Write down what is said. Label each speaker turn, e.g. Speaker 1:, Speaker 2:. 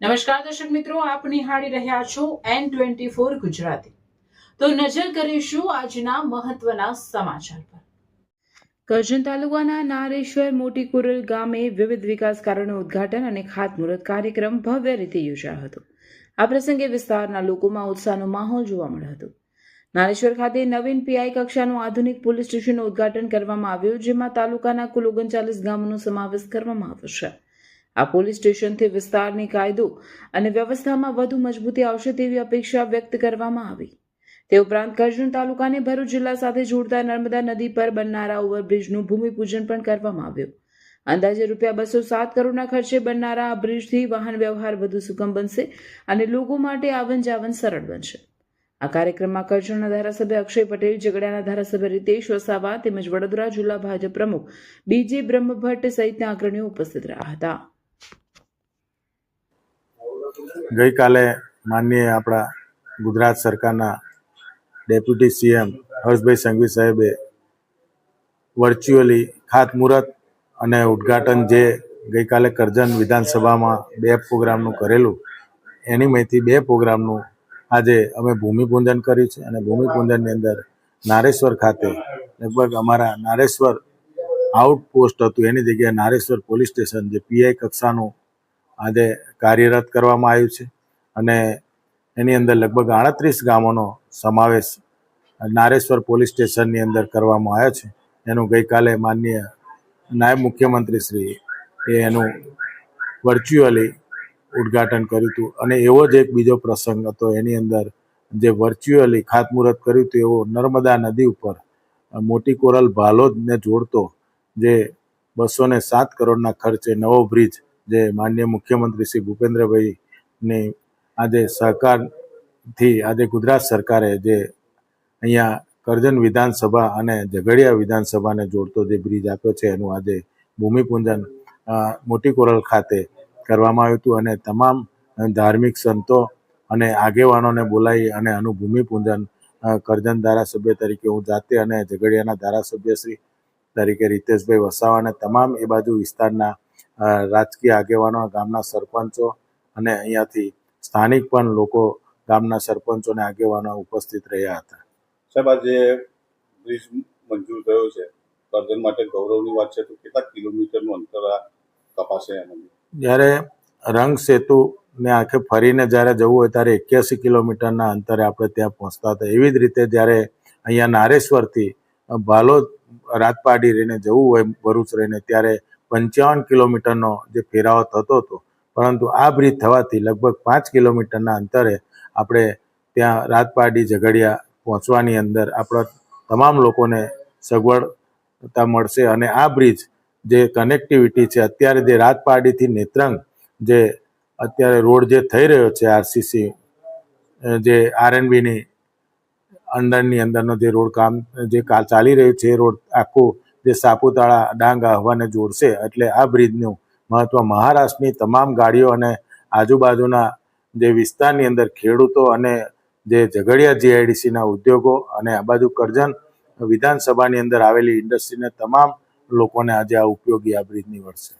Speaker 1: નમસ્કાર દર્શક મિત્રો, આપ નિહાળી રહ્યા છો N24 ગુજરાતી। તો નજર કરીશું આજના મહત્વના સમાચાર પર। કરજણ તાલુકાના નારેશ્વર મોટી કુરલ ગામે વિવિધ વિકાસ કાર્યોનું ઉદ્ઘાટન અને ખાતમુહૂર્ત કાર્યક્રમ ભવ્ય રીતે યોજાયો હતો। આ પ્રસંગે વિસ્તારના લોકોમાં ઉત્સાહનો માહોલ જોવા મળ્યો હતો। નારેશ્વર ખાતે નવીન પીઆઈ કક્ષાનું આધુનિક પોલીસ સ્ટેશનનું ઉદ્ઘાટન કરવામાં આવ્યું, જેમાં તાલુકાના કુલ 39 ગામોનો સમાવેશ કરવામાં આવ્યો છે। આ પોલીસ સ્ટેશનથી વિસ્તારની કાયદો અને વ્યવસ્થામાં વધુ મજબૂતી આવશે તેવી અપેક્ષા વ્યક્ત કરવામાં આવી। તે ઉપરાંત કરજણ તાલુકાને ભરૂચ જિલ્લા સાથે જોડતા નર્મદા નદી પર બનનારા ઓવરબ્રિજનું ભૂમિપૂજન પણ કરવામાં આવ્યું। અંદાજે ₹207 કરોડના ખર્ચે બનનારા આ બ્રિજથી વાહન વ્યવહાર વધુ સુગમ બનશે અને લોકો માટે આવન જાવન સરળ બનશે। આ કાર્યક્રમમાં કરજણના ધારાસભ્ય અક્ષય પટેલ, ઝઘડિયાના ધારાસભ્ય રીતેશ વસાવા તેમજ વડોદરા જિલ્લા ભાજપ પ્રમુખ બીજે બ્રહ્મભટ્ટ સહિતના અગ્રણીઓ ઉપસ્થિત રહ્યા હતા।
Speaker 2: ગઈકાલે માનનીય આપણા ગુજરાત સરકારના ડેપ્યુટી સીએમ હર્ષભાઈ સંઘવી સાહેબે વર્ચ્યુઅલી ખાતમુહૂર્ત અને ઉદ્ઘાટન જે ગઈકાલે કરજણ વિધાનસભામાં 2 પ્રોગ્રામનું કરેલું, એની માહિતી 2 પ્રોગ્રામનું આજે અમે ભૂમિપૂજન કર્યું છે। અને ભૂમિપૂજનની અંદર નારેશ્વર ખાતે લગભગ અમારા નારેશ્વર આઉટપોસ્ટ હતું, એની જગ્યાએ નારેશ્વર પોલીસ સ્ટેશન જે પીઆઈ કક્ષાનું આજે કાર્યરત કરવામાં આવ્યું છે। અને એની અંદર લગભગ 38 ગામોનો સમાવેશ નારેશ્વર પોલીસ સ્ટેશનની અંદર કરવામાં આવ્યો છે। એનું ગઈકાલે માનનીય નાયબ મુખ્યમંત્રી શ્રી એનું વર્ચ્યુઅલી ઉદ્ઘાટન કર્યું હતું। અને એવો જ એક બીજો પ્રસંગ હતો, એની અંદર જે વર્ચ્યુઅલી ખાતમુહૂર્ત કર્યું હતું એવો નર્મદા નદી ઉપર મોટી કોરલ ભાલોદને જોડતો જે 207 કરોડના ખર્ચે નવો બ્રિજ જે માનનીય મુખ્યમંત્રી શ્રી ભૂપેન્દ્રભાઈની આજે સહકારથી આજે ગુજરાત સરકારે જે અહીંયા કરજણ વિધાનસભા અને ઝઘડિયા વિધાનસભાને જોડતો જે બ્રિજ આપ્યો છે, એનું આજે ભૂમિપૂજન મોટી કોરલ ખાતે કરવામાં આવ્યું હતું। અને તમામ ધાર્મિક સંતો અને આગેવાનોને બોલાવી અને આનું ભૂમિપૂજન કરજણ ધારાસભ્ય તરીકે હું જાતે અને ઝઘડિયાના ધારાસભ્યશ્રી તરીકે રીતેશભાઈ વસાવા અને તમામ એ બાજુ વિસ્તારના રાજકીય આગેવાનો, ગામના સરપંચો અને અહીંયાથી સ્થાનિક પણ લોકો, ગામના સરપંચો અને આગેવાનો ઉપસ્થિત રહ્યા હતા।
Speaker 3: સાહેબ, આજે બ્રિજ મંજૂર થયો છે, કરજણ માટે ગૌરવની વાત છે, તો કેટલા કિલોમીટરનું અંતર આ કપાશે?
Speaker 2: જ્યારે રંગ સેતુ ને આખે ફરીને જ્યારે જવું હોય ત્યારે 81 કિલોમીટરના અંતરે આપણે ત્યાં પહોંચતા હતા। એવી જ રીતે જ્યારે અહીંયા નારેશ્વરથી ભાલોદ રાજપારડી રહીને જવું હોય ભરૂચ રહીને ત્યારે 55 કિલોમીટરનો જે ફેરાવો થતો હતો, પરંતુ આ બ્રિજ થવાથી લગભગ 5 કિલોમીટરના અંતરે આપણે ત્યાં રાજપારડી ઝઘડિયા પહોંચવાની અંદર આપણા તમામ લોકોને સગવડતા મળશે। અને આ બ્રિજ જે કનેક્ટિવિટી છે, અત્યારે જે રાજપારડીથી નેત્રંગ જે અત્યારે રોડ જે થઈ રહ્યો છે, આરસીસી જે આરએનબીની અંદરની અંદરનો જે રોડ કામ જે ચાલી રહ્યું છે, એ રોડ આખું જે સાપુતારા ડાંગ આહવાને જોડશે। એટલે આ બ્રિજનું મહત્વ મહારાષ્ટ્રની તમામ ગાડીઓ અને આજુબાજુના જે વિસ્તારની અંદર ખેડૂતો અને જે ઝઘડિયા જીઆઈડીસીના ઉદ્યોગો અને આ બાજુ કરજણ વિધાનસભાની અંદર આવેલી ઇન્ડસ્ટ્રીને તમામ લોકોને આજે આ ઉપયોગી આ બ્રિજ નીવડશે।